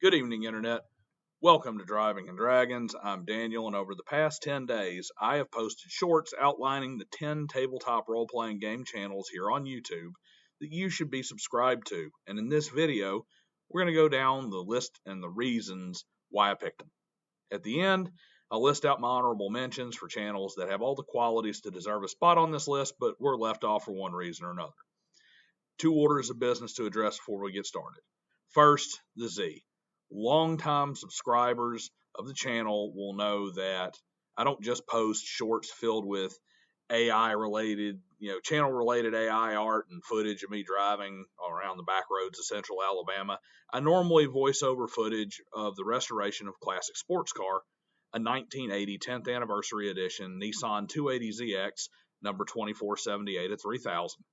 Good evening, Internet. Welcome to Driving and Dragons. I'm Daniel, and over the past 10 days, I have posted shorts outlining the 10 tabletop role-playing game channels here on YouTube that you should be subscribed to. And in this video, we're going to go down the list and the reasons why I picked them. At the end, I'll list out my honorable mentions for channels that have all the qualities to deserve a spot on this list, but were left off for one reason or another. Two orders of business to address before we get started. First, the Z. Longtime subscribers of the channel will know that I don't just post shorts filled with AI-related, channel-related AI art and footage of me driving around the back roads of central Alabama. I normally voice over footage of the restoration of classic sports car, a 1980 10th anniversary edition Nissan 280ZX, number 2478 at 3000.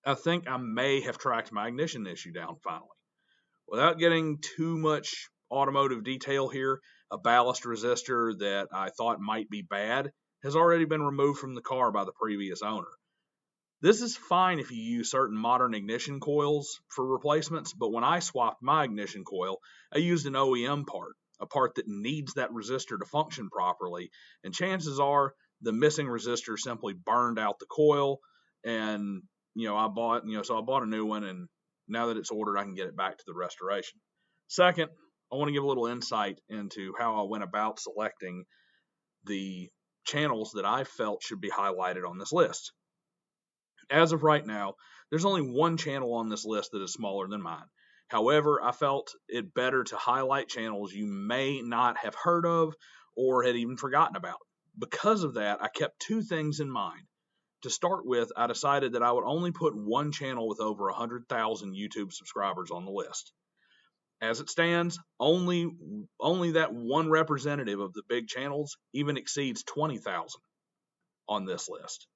I think I may have tracked my ignition issue down finally. Without getting too much automotive detail here, a ballast resistor that I thought might be bad has already been removed from the car by the previous owner. This is fine if you use certain modern ignition coils for replacements, but when I swapped my ignition coil, I used an OEM part, a part that needs that resistor to function properly, and chances are the missing resistor simply burned out the coil, and I bought a new one, and now that it's ordered, I can get it back to the restoration. Second, I want to give a little insight into how I went about selecting the channels that I felt should be highlighted on this list. As of right now, there's only one channel on this list that is smaller than mine. However, I felt it better to highlight channels you may not have heard of or had even forgotten about. Because of that, I kept two things in mind. To start with, I decided that I would only put one channel with over 100,000 YouTube subscribers on the list. As it stands, only that one representative of the big channels even exceeds 20,000 on this list.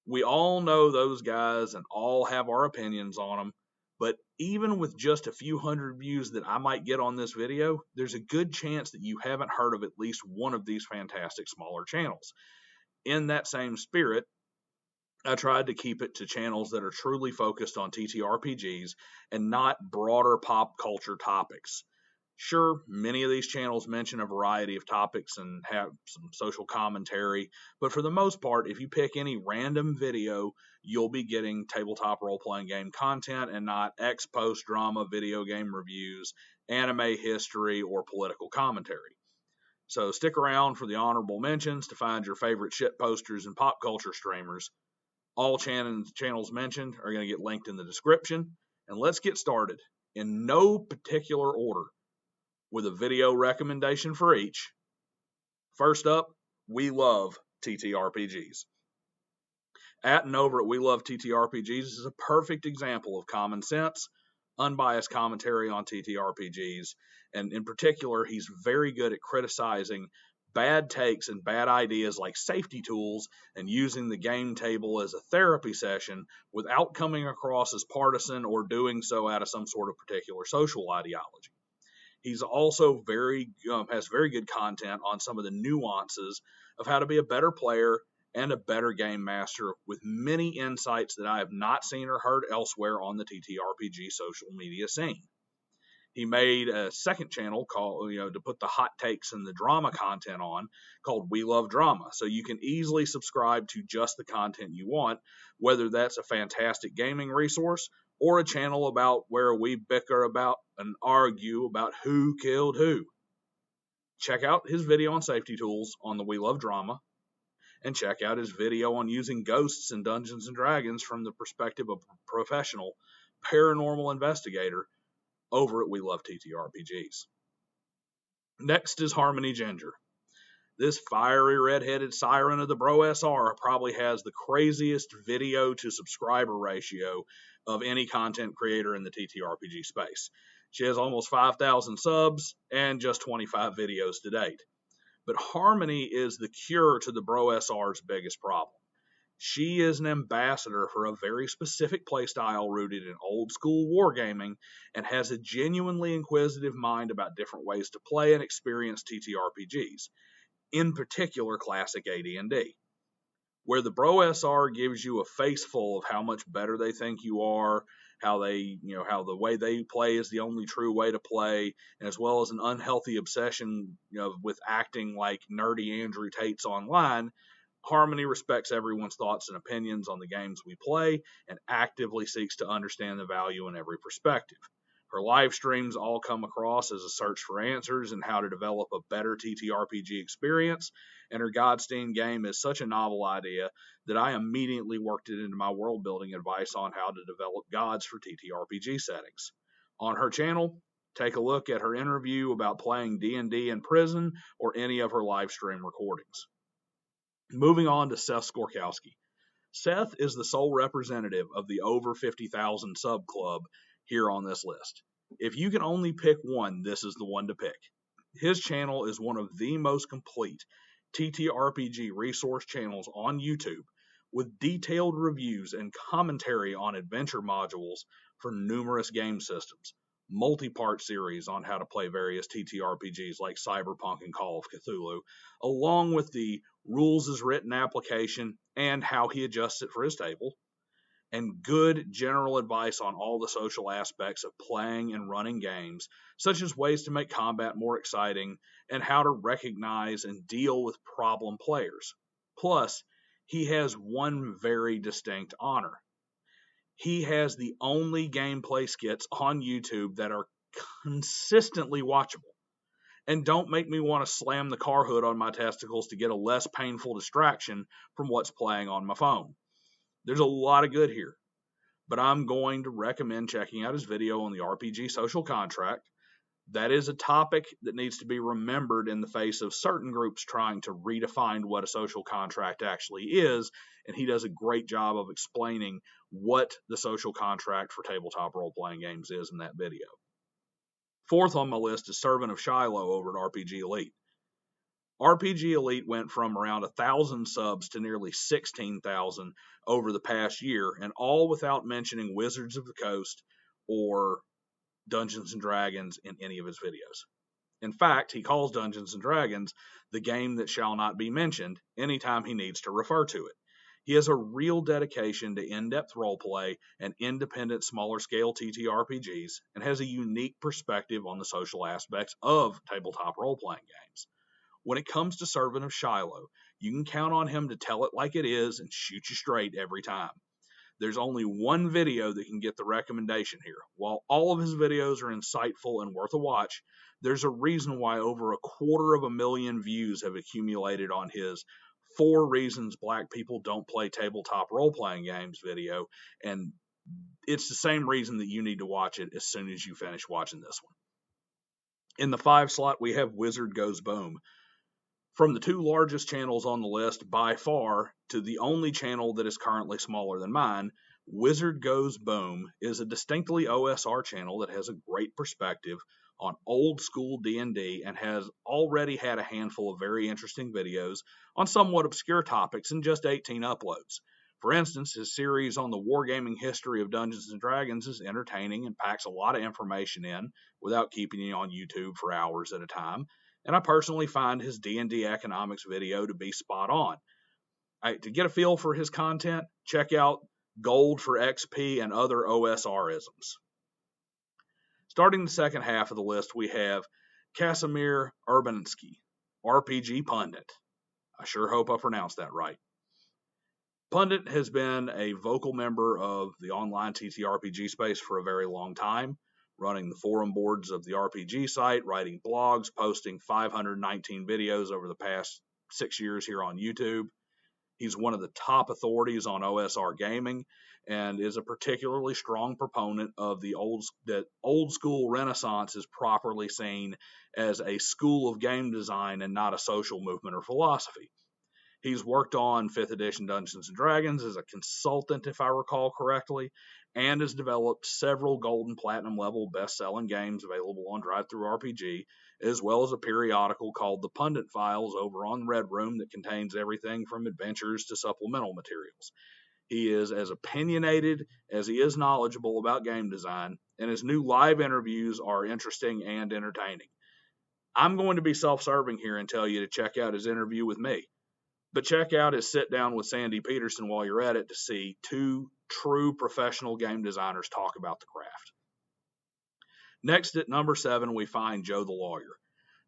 We all know those guys and all have our opinions on them, but even with just a few hundred views that I might get on this video, there's a good chance that you haven't heard of at least one of these fantastic smaller channels. In that same spirit, I tried to keep it to channels that are truly focused on TTRPGs and not broader pop culture topics. Sure, many of these channels mention a variety of topics and have some social commentary, but for the most part, if you pick any random video, you'll be getting tabletop role-playing game content and not ex-post drama, video game reviews, anime history, or political commentary. So stick around for the honorable mentions to find your favorite shit posters and pop culture streamers. All channels mentioned are going to get linked in the description. And let's get started, in no particular order, with a video recommendation for each. First up, We Love TTRPGs. At and over at We Love TTRPGs is a perfect example of common sense, unbiased commentary on TTRPGs, and in particular, he's very good at criticizing bad takes and bad ideas like safety tools and using the game table as a therapy session without coming across as partisan or doing so out of some sort of particular social ideology. He's also has very good content on some of the nuances of how to be a better player and a better game master, with many insights that I have not seen or heard elsewhere on the TTRPG social media scene. He made a second channel called, to put the hot takes and the drama content on, called We Love Drama. So you can easily subscribe to just the content you want, whether that's a fantastic gaming resource or a channel about where we bicker about and argue about who killed who. Check out his video on safety tools on the We Love Drama, and check out his video on using ghosts in Dungeons & Dragons from the perspective of a professional paranormal investigator over at We Love TTRPGs. Next is Harmony Ginger. This fiery red-headed siren of the Bro SR probably has the craziest video to subscriber ratio of any content creator in the TTRPG space. She has almost 5,000 subs and just 25 videos to date. But Harmony is the cure to the Bro SR's biggest problem. She is an ambassador for a very specific playstyle rooted in old-school wargaming and has a genuinely inquisitive mind about different ways to play and experience TTRPGs, in particular classic AD&D. Where the Bro SR gives you a face full of how much better they think you are, how how the way they play is the only true way to play, and as well as an unhealthy obsession, with acting like nerdy Andrew Tates online. Harmony respects everyone's thoughts and opinions on the games we play and actively seeks to understand the value in every perspective. Her live streams all come across as a search for answers and how to develop a better TTRPG experience, and her Godstein game is such a novel idea that I immediately worked it into my world building advice on how to develop gods for TTRPG settings. On her channel, take a look at her interview about playing D&D in prison or any of her live stream recordings. Moving on to Seth Gorowski. Seth is the sole representative of the over 50,000 sub club here on this list. If you can only pick one, this is the one to pick. His channel is one of the most complete TTRPG resource channels on YouTube, with detailed reviews and commentary on adventure modules for numerous game systems, multi-part series on how to play various TTRPGs like Cyberpunk and Call of Cthulhu, along with the rules as written application and how he adjusts it for his table, and good general advice on all the social aspects of playing and running games, such as ways to make combat more exciting and how to recognize and deal with problem players. Plus, he has one very distinct honor. He has the only gameplay skits on YouTube that are consistently watchable and don't make me want to slam the car hood on my testicles to get a less painful distraction from what's playing on my phone. There's a lot of good here, but I'm going to recommend checking out his video on the RPG social contract. That is a topic that needs to be remembered in the face of certain groups trying to redefine what a social contract actually is, and he does a great job of explaining what the social contract for tabletop role-playing games is in that video. Fourth on my list is Servant of Shiloh over at RPG Elite. RPG Elite went from around 1,000 subs to nearly 16,000 over the past year, and all without mentioning Wizards of the Coast or Dungeons & Dragons in any of his videos. In fact, he calls Dungeons & Dragons the game that shall not be mentioned anytime he needs to refer to it. He has a real dedication to in-depth roleplay and independent smaller-scale TTRPGs and has a unique perspective on the social aspects of tabletop role-playing games. When it comes to Servant of Shiloh, you can count on him to tell it like it is and shoot you straight every time. There's only one video that can get the recommendation here. While all of his videos are insightful and worth a watch, there's a reason why over 250,000 views have accumulated on his 4 Reasons Black People Don't Play Tabletop Role-Playing Games video, and it's the same reason that you need to watch it as soon as you finish watching this one. In the 5 slot, we have WizardgosBom. From the 2 largest channels on the list, by far, to the only channel that is currently smaller than mine, WizardgosBom is a distinctly OSR channel that has a great perspective on old school D&D and has already had a handful of very interesting videos on somewhat obscure topics in just 18 uploads. For instance, his series on the wargaming history of Dungeons & Dragons is entertaining and packs a lot of information in without keeping you on YouTube for hours at a time. And I personally find his D&D economics video to be spot on. To get a feel for his content, check out Gold for XP and other OSR-isms. Starting the second half of the list, we have Casimir Urbanski, RPG Pundit. I sure hope I pronounced that right. Pundit has been a vocal member of the online TTRPG space for a very long time, running the forum boards of the RPG site, writing blogs, posting 519 videos over the past 6 years here on YouTube. He's one of the top authorities on OSR gaming and is a particularly strong proponent of that old school Renaissance is properly seen as a school of game design and not a social movement or philosophy. He's worked on 5th edition Dungeons & Dragons as a consultant, if I recall correctly, and has developed several gold and platinum level best-selling games available on DriveThruRPG, as well as a periodical called The Pundit Files over on Red Room that contains everything from adventures to supplemental materials. He is as opinionated as he is knowledgeable about game design, and his new live interviews are interesting and entertaining. I'm going to be self-serving here and tell you to check out his interview with me. But check out his sit down with Sandy Peterson while you're at it to see two true professional game designers talk about the craft. Next at number 7, we find Joe the Lawyer.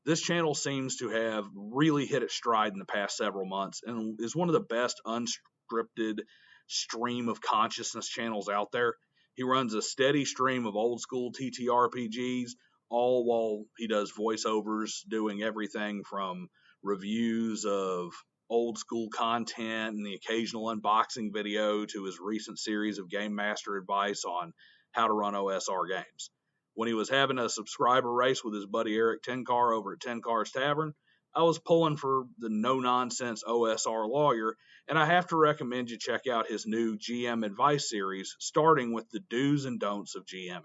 This channel seems to have really hit its stride in the past several months and is one of the best unscripted stream of consciousness channels out there. He runs a steady stream of old school TTRPGs, all while he does voiceovers, doing everything from reviews of old school content and the occasional unboxing video to his recent series of Game Master advice on how to run OSR games. When he was having a subscriber race with his buddy Eric Tenkar over at Tenkar's Tavern, I was pulling for the no-nonsense OSR lawyer, and I have to recommend you check out his new GM advice series, starting with the do's and don'ts of GMing.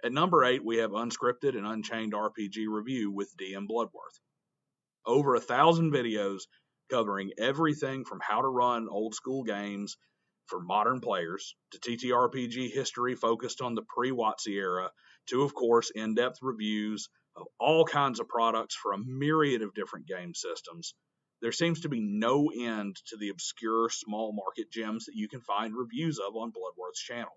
At number 8, we have Unscripted and Unchained RPG Review with DM Bloodworth. Over 1,000 videos covering everything from how to run old-school games for modern players, to TTRPG history focused on the pre-WotC era, to, of course, in-depth reviews of all kinds of products for a myriad of different game systems. There seems to be no end to the obscure small market gems that you can find reviews of on Bloodworth's channel.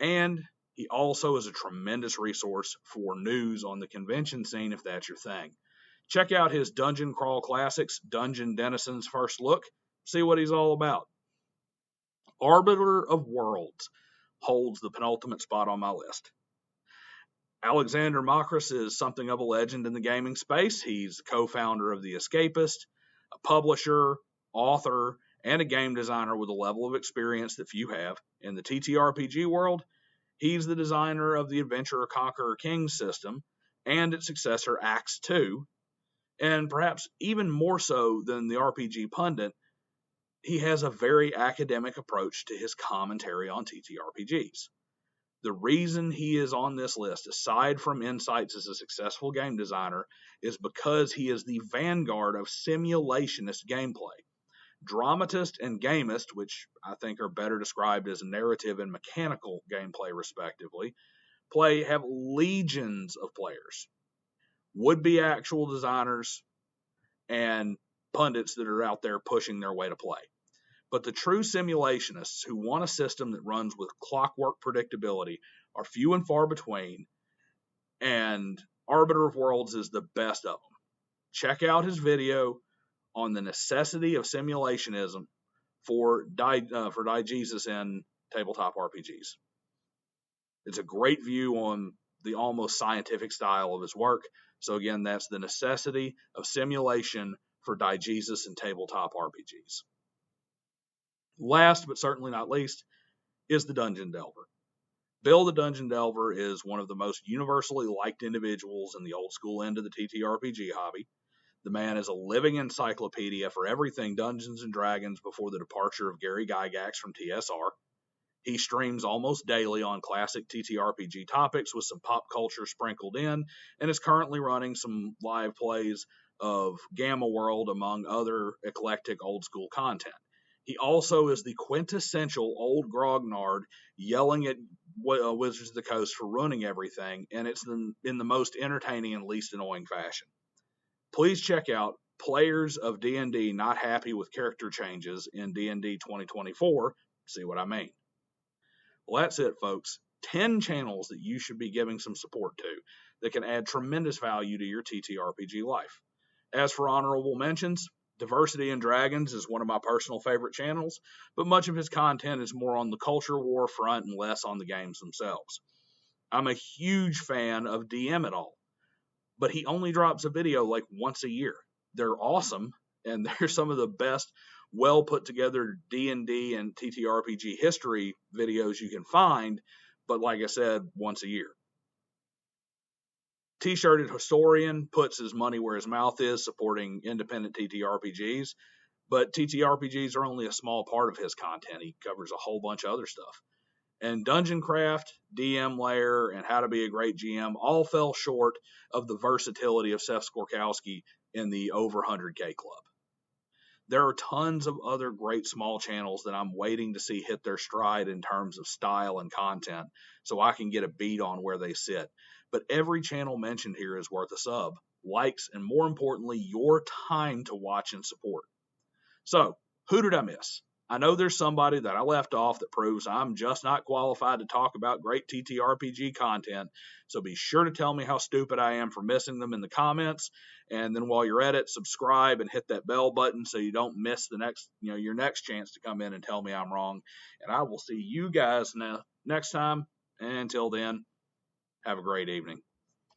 And he also is a tremendous resource for news on the convention scene if that's your thing. Check out his Dungeon Crawl Classics, Dungeon Denizen's First Look, see what he's all about. Arbiter of Worlds holds the penultimate spot on my list. Alexander Makris is something of a legend in the gaming space. He's the co-founder of The Escapist, a publisher, author, and a game designer with a level of experience that few have. In the TTRPG world, he's the designer of the Adventurer Conqueror Kings system and its successor Acts 2, and perhaps even more so than the RPG pundit, he has a very academic approach to his commentary on TTRPGs. The reason he is on this list, aside from insights as a successful game designer, is because he is the vanguard of simulationist gameplay. Dramatist and gamist, which I think are better described as narrative and mechanical gameplay respectively, have legions of players. Would-be actual designers and pundits that are out there pushing their way to play. But the true simulationists who want a system that runs with clockwork predictability are few and far between, and Arbiter of Worlds is the best of them. Check out his video on the necessity of simulationism for diegesis in tabletop RPGs. It's a great view on the almost scientific style of his work. So again, that's the necessity of simulation for diegesis in tabletop RPGs. Last, but certainly not least, is the Dungeon Delver. Bill the Dungeon Delver is one of the most universally liked individuals in the old school end of the TTRPG hobby. The man is a living encyclopedia for everything Dungeons & Dragons before the departure of Gary Gygax from TSR. He streams almost daily on classic TTRPG topics with some pop culture sprinkled in, and is currently running some live plays of Gamma World, among other eclectic old school content. He also is the quintessential old grognard yelling at Wizards of the Coast for ruining everything, and it's in the most entertaining and least annoying fashion. Please check out Players of D&D Not Happy with Character Changes in D&D 2024, see what I mean. Well, that's it, folks. 10 channels that you should be giving some support to that can add tremendous value to your TTRPG life. As for honorable mentions, Diversity in Dragons is one of my personal favorite channels, but much of his content is more on the culture war front and less on the games themselves. I'm a huge fan of DM It All, but he only drops a video like once a year. They're awesome, and they're some of the best well put together D&D and TTRPG history videos you can find, but like I said, once a year. T-shirted Historian puts his money where his mouth is, supporting independent TTRPGs, but TTRPGs are only a small part of his content. He covers a whole bunch of other stuff. And Dungeon Craft, DM Lair, and How to Be a Great GM all fell short of the versatility of Seth Gorowski in the over 100K club. There are tons of other great small channels that I'm waiting to see hit their stride in terms of style and content so I can get a beat on where they sit. But every channel mentioned here is worth a sub, likes, and more importantly, your time to watch and support. So, who did I miss? I know there's somebody that I left off that proves I'm just not qualified to talk about great TTRPG content, so be sure to tell me how stupid I am for missing them in the comments, and then while you're at it, subscribe and hit that bell button so you don't miss the next, your next chance to come in and tell me I'm wrong, and I will see you guys next time, and until then, have a great evening.